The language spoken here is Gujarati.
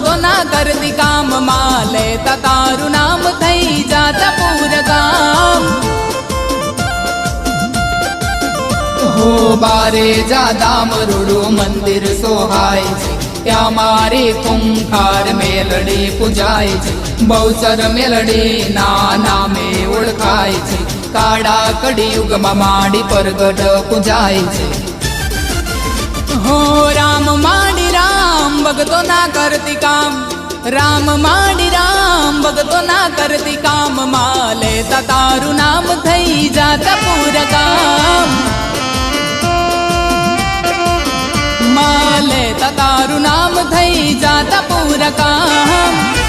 ભગતોના કરતી કામમાં લેતા તારું નામ થઈ જાતા પૂર ગામ હો બારે જાદા મરુડું મંદિર સોહાય છે ત્યાં મારી કુંખાર મેલડી પૂજાય છે બહુચર મેલડી ના નામે ઓળખાય છે કાળા કડિયુગમાં માડી પરગટ પૂજાય છે હો રામ માડી રામ ભગતો ના કરતી કામ રામ માડી રામ ભગતો ના કરતી કામ માં લેતા તારું નામ થઈ જાતા પૂર ગામ માં લેતા તારું નામ થઈ જાતા પૂર ગામ